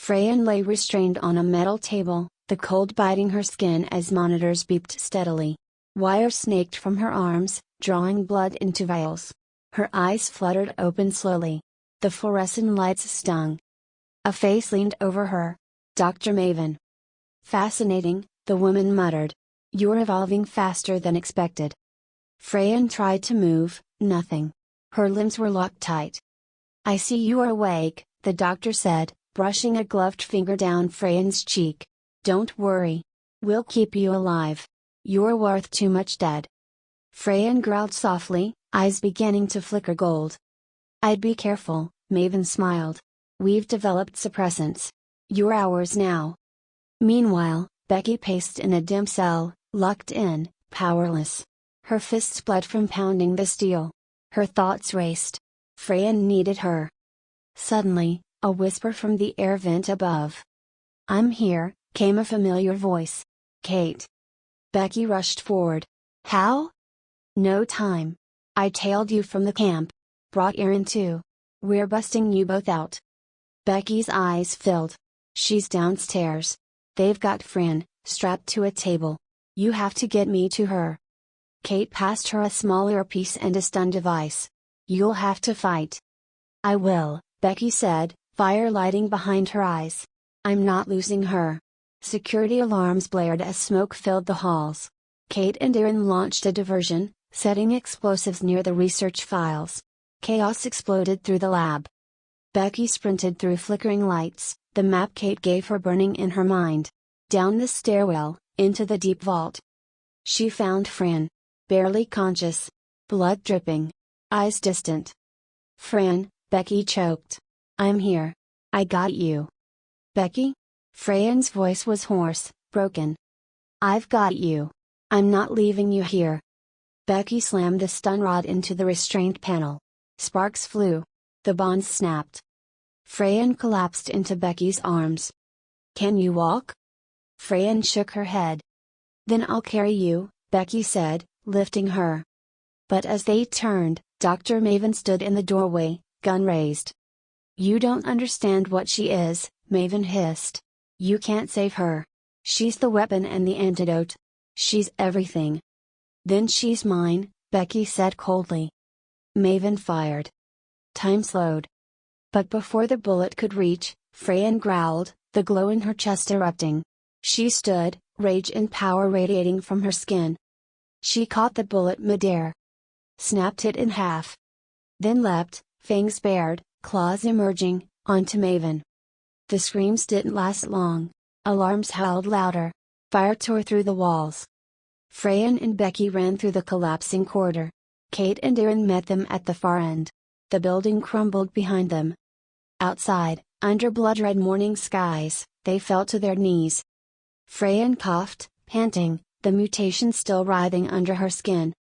Freen lay restrained on a metal table, the cold biting her skin as monitors beeped steadily. Wire snaked from her arms, drawing blood into vials. Her eyes fluttered open slowly. The fluorescent lights stung. A face leaned over her. Dr. Maven. Fascinating, the woman muttered. You're evolving faster than expected. Freen tried to move, nothing. Her limbs were locked tight. I see you are awake, the doctor said, brushing a gloved finger down Freen's cheek. Don't worry. We'll keep you alive. You're worth too much dead. Freen growled softly, eyes beginning to flicker gold. I'd be careful, Maven smiled. We've developed suppressants. You're ours now. Meanwhile, Becky paced in a dim cell, locked in, powerless. Her fists bled from pounding the steel. Her thoughts raced. Freen needed her. Suddenly, a whisper from the air vent above. I'm here, came a familiar voice. Kate. Becky rushed forward. How? No time. I tailed you from the camp. Brought Erin too. We're busting you both out. Becky's eyes filled. She's downstairs. They've got Freen, strapped to a table. You have to get me to her. Kate passed her a small earpiece and a stun device. You'll have to fight. I will, Becky said, fire lighting behind her eyes. I'm not losing her. Security alarms blared as smoke filled the halls. Kate and Erin launched a diversion, setting explosives near the research files. Chaos exploded through the lab. Becky sprinted through flickering lights, the map Kate gave her burning in her mind. Down the stairwell, into the deep vault. She found Freen. Barely conscious. Blood dripping. Eyes distant. Freen, Becky choked. I'm here. I got you. Becky? Freen's voice was hoarse, broken. I've got you. I'm not leaving you here. Becky slammed the stun rod into the restraint panel. Sparks flew. The bonds snapped. Freen collapsed into Becky's arms. Can you walk? Freen shook her head. Then I'll carry you, Becky said, lifting her. But as they turned, Dr. Maven stood in the doorway, gun raised. You don't understand what she is, Maven hissed. You can't save her. She's the weapon and the antidote. She's everything. Then she's mine, Becky said coldly. Maven fired. Time slowed. But before the bullet could reach, Freen growled, the glow in her chest erupting. She stood, rage and power radiating from her skin. She caught the bullet midair. Snapped it in half. Then leapt, fangs bared, claws emerging, onto Maven. The screams didn't last long. Alarms howled louder. Fire tore through the walls. Freen and Becky ran through the collapsing corridor. Kate and Erin met them at the far end. The building crumbled behind them. Outside, under blood-red morning skies, they fell to their knees. Freen coughed, panting, the mutation still writhing under her skin.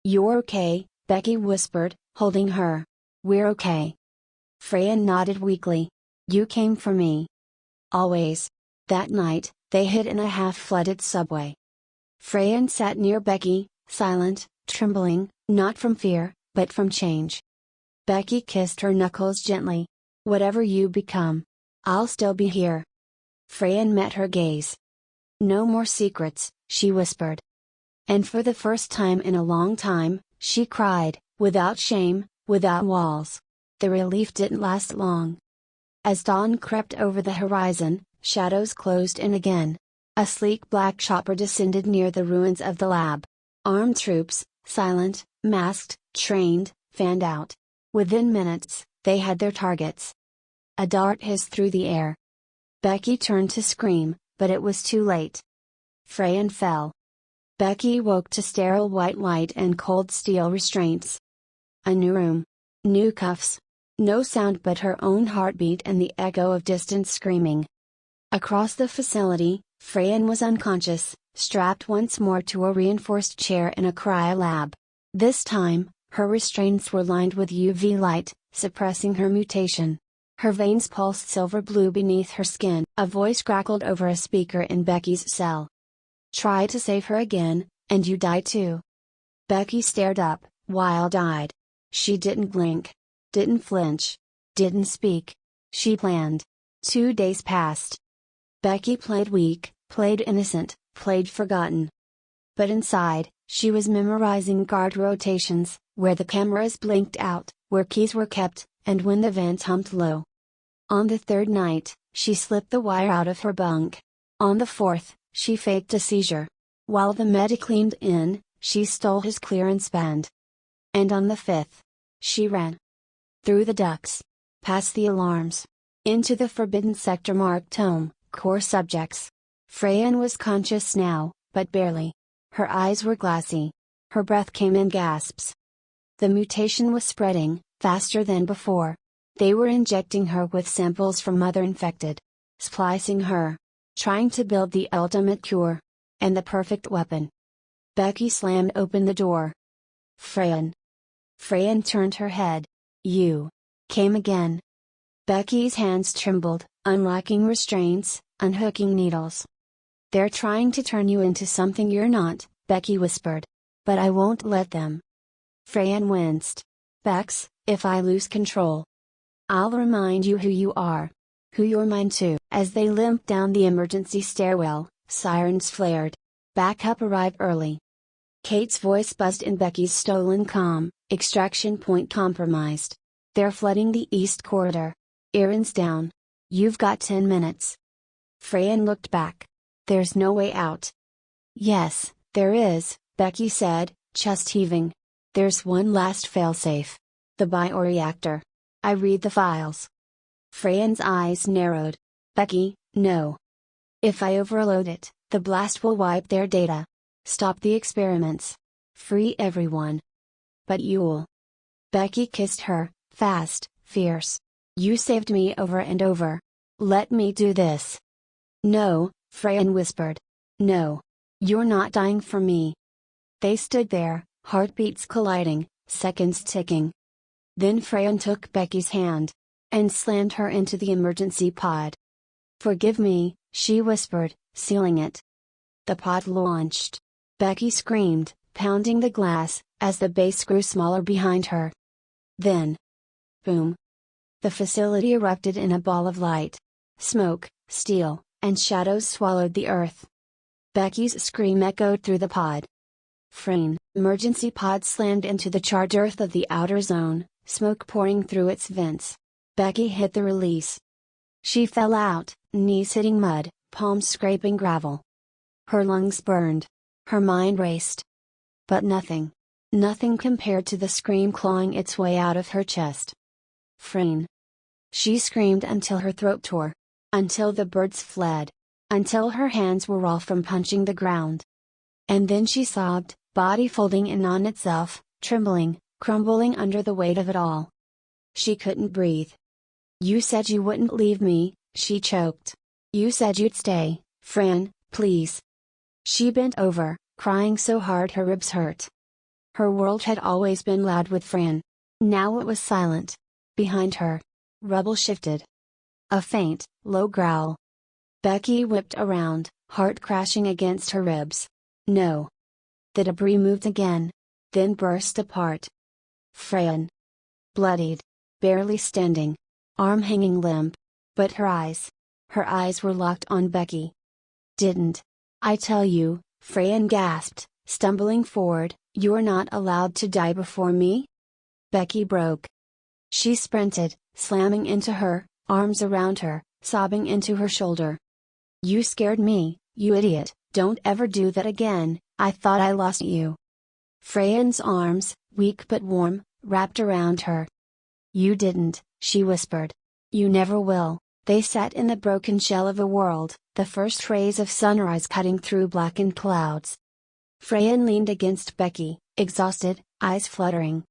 You're okay, Becky whispered, holding her. We're okay. Freen nodded weakly. You came for me. Always. That night, they hid in a half-flooded subway. Freen sat near Becky, silent, trembling, not from fear, but from change. Becky kissed her knuckles gently. Whatever you become, I'll still be here. Freen met her gaze. No more secrets, she whispered. And for the first time in a long time, she cried, without shame, without walls. The relief didn't last long. As dawn crept over the horizon, shadows closed in again. A sleek black chopper descended near the ruins of the lab. Armed troops, silent, masked, trained, fanned out. Within minutes, they had their targets. A dart hissed through the air. Becky turned to scream, but it was too late. Freen fell. Becky woke to sterile white light and cold steel restraints. A new room. New cuffs. No sound but her own heartbeat and the echo of distant screaming. Across the facility, Freen was unconscious, strapped once more to a reinforced chair in a cryo lab. This time, her restraints were lined with UV light, suppressing her mutation. Her veins pulsed silver blue beneath her skin. A voice crackled over a speaker in Becky's cell. Try to save her again, and you die too. Becky stared up, wild-eyed. She didn't blink. Didn't flinch. Didn't speak. She planned. 2 days passed. Becky played weak, played innocent, played forgotten. But inside, she was memorizing guard rotations, where the cameras blinked out, where keys were kept, and when the vents hummed low. On the third night, she slipped the wire out of her bunk. On the fourth, she faked a seizure. While the medic leaned in, she stole his clearance band. And on the fifth, she ran. Through the ducts. Past the alarms. Into the forbidden sector marked home, core subjects. Freen was conscious now, but barely. Her eyes were glassy. Her breath came in gasps. The mutation was spreading, faster than before. They were injecting her with samples from other infected. Splicing her. Trying to build the ultimate cure. And the perfect weapon. Becky slammed open the door. Freen. Freen turned her head. You. Came again. Becky's hands trembled, unlocking restraints, unhooking needles. They're trying to turn you into something you're not, Becky whispered. But I won't let them. Freen winced. Bex, if I lose control, I'll remind you who you are. Who you're mine too. As they limped down the emergency stairwell, sirens flared. Backup arrived early. Kate's voice buzzed in Becky's stolen comm, extraction point compromised. They're flooding the east corridor. Erin's down. You've got 10 minutes. Freen looked back. There's no way out. Yes, there is, Becky said, chest heaving. There's one last failsafe. The bioreactor. I read the files. Freen's eyes narrowed. Becky, no. If I overload it, the blast will wipe their data. Stop the experiments. Free everyone. But you'll. Becky kissed her, fast, fierce. You saved me over and over. Let me do this. No, Freen whispered. No. You're not dying for me. They stood there, heartbeats colliding, seconds ticking. Then Freen took Becky's hand. And slammed her into the emergency pod. Forgive me, she whispered, sealing it. The pod launched. Becky screamed, pounding the glass, as the base grew smaller behind her. Then. Boom. The facility erupted in a ball of light. Smoke, steel, and shadows swallowed the earth. Becky's scream echoed through the pod. Freen, emergency pod slammed into the charred earth of the outer zone, smoke pouring through its vents. Becky hit the release. She fell out, knees hitting mud, palms scraping gravel. Her lungs burned. Her mind raced. But nothing. Nothing compared to the scream clawing its way out of her chest. Freen. She screamed until her throat tore. Until the birds fled. Until her hands were raw from punching the ground. And then she sobbed, body folding in on itself, trembling, crumbling under the weight of it all. She couldn't breathe. You said you wouldn't leave me, she choked. You said you'd stay, Freen, please. She bent over, crying so hard her ribs hurt. Her world had always been loud with Freen. Now it was silent. Behind her. Rubble shifted. A faint, low growl. Becky whipped around, heart crashing against her ribs. No. The debris moved again. Then burst apart. Freen. Bloodied. Barely standing. Arm hanging limp. But her eyes were locked on Becky. Didn't I tell you, Freen gasped, stumbling forward, you're not allowed to die before me? Becky broke. She sprinted, slamming into her, arms around her, sobbing into her shoulder. You scared me, you idiot, don't ever do that again, I thought I lost you. Freen's arms, weak but warm, wrapped around her. You didn't, she whispered. You never will. They sat in the broken shell of a world, the first rays of sunrise cutting through blackened clouds. Freen leaned against Becky, exhausted, eyes fluttering.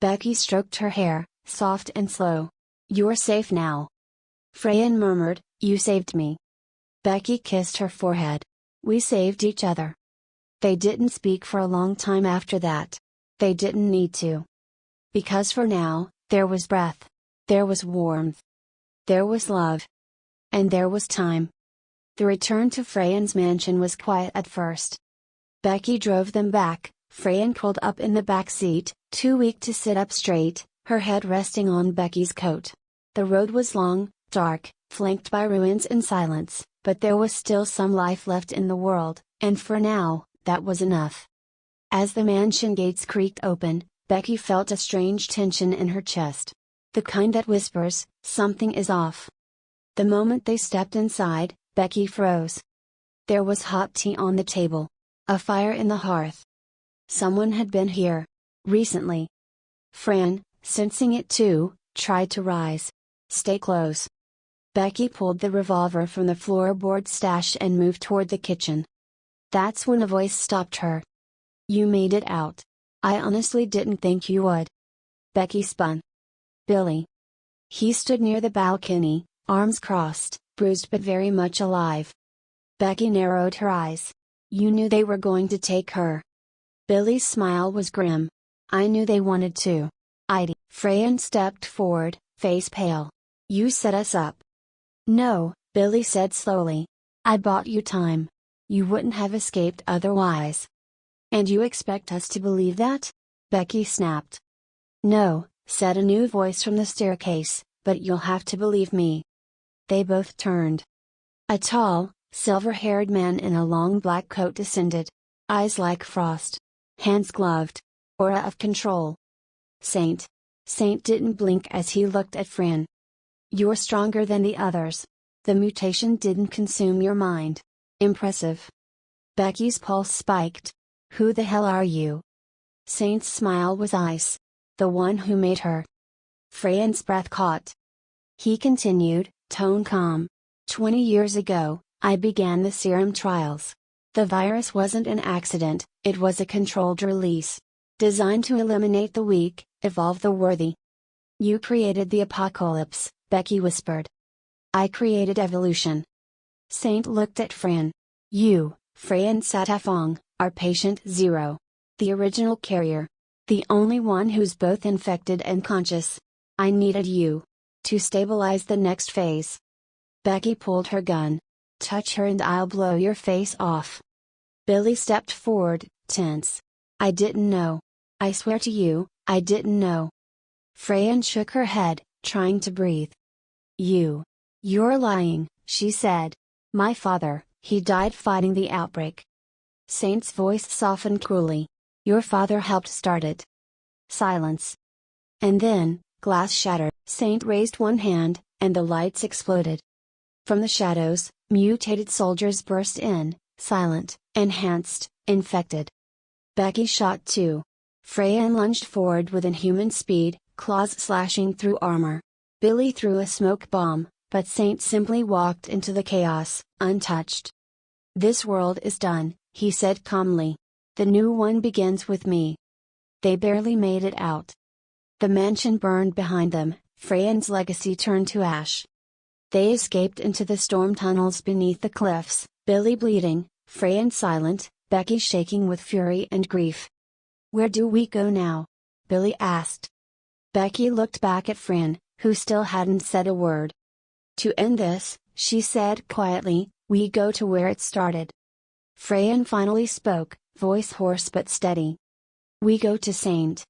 Becky stroked her hair, soft and slow. You're safe now. Freen murmured, you saved me. Becky kissed her forehead. We saved each other. They didn't speak for a long time after that. They didn't need to. Because for now, there was breath. There was warmth. There was love. And there was time. The return to Freen's mansion was quiet at first. Becky drove them back, Freen curled up in the back seat, too weak to sit up straight, her head resting on Becky's coat. The road was long, Dark, flanked by ruins and silence, but there was still some life left in the world, and for now, that was enough. As the mansion gates creaked open, Becky felt a strange tension in her chest. The kind that whispers, something is off. The moment they stepped inside, Becky froze. There was hot tea on the table. A fire in the hearth. Someone had been here. Recently. Fran, sensing it too, tried to rise. Stay close. Becky pulled the revolver from the floorboard stash and moved toward the kitchen. That's when a voice stopped her. You made it out. I honestly didn't think you would. Becky spun. Billy. He stood near the balcony, arms crossed, bruised but very much alive. Becky narrowed her eyes. You knew they were going to take her. Billy's smile was grim. I knew they wanted to. Freen stepped forward, face pale. You set us up. No, Billy said slowly. I bought you time. You wouldn't have escaped otherwise. And you expect us to believe that? Becky snapped. No, said a new voice from the staircase, but you'll have to believe me. They both turned. A tall, silver-haired man in a long black coat descended. Eyes like frost. Hands gloved. Aura of control. Saint. Saint didn't blink as he looked at Freen. You're stronger than the others. The mutation didn't consume your mind. Impressive. Becky's pulse spiked. Who the hell are you? Saint's smile was ice. The one who made her. Freen's breath caught. He continued, tone calm. 20 years ago, I began the serum trials. The virus wasn't an accident, it was a controlled release. Designed to eliminate the weak, evolve the worthy. You created the apocalypse, Becky whispered. I created evolution. Saint looked at Freen. You, Freen Satafong, are patient zero. The original carrier. The only one who's both infected and conscious. I needed you. To stabilize the next phase. Becky pulled her gun. Touch her and I'll blow your face off. Billy stepped forward, tense. I didn't know. I swear to you, I didn't know. Freen shook her head, trying to breathe. You're lying, she said. My father, he died fighting the outbreak. Saint's voice softened cruelly. Your father helped start it. Silence. And then, glass shattered. Saint raised one hand, and the lights exploded. From the shadows, mutated soldiers burst in, silent, enhanced, infected. Becky shot too. Freen lunged forward with inhuman speed, claws slashing through armor. Billy threw a smoke bomb, but Saint simply walked into the chaos, untouched. This world is done, he said calmly. The new one begins with me. They barely made it out. The mansion burned behind them, Freen's legacy turned to ash. They escaped into the storm tunnels beneath the cliffs, Billy bleeding, Freen silent, Becky shaking with fury and grief. Where do we go now? Billy asked. Becky looked back at Freen, who still hadn't said a word. To end this, she said quietly, we go to where it started. Freen finally spoke, voice hoarse but steady. We go to Saint.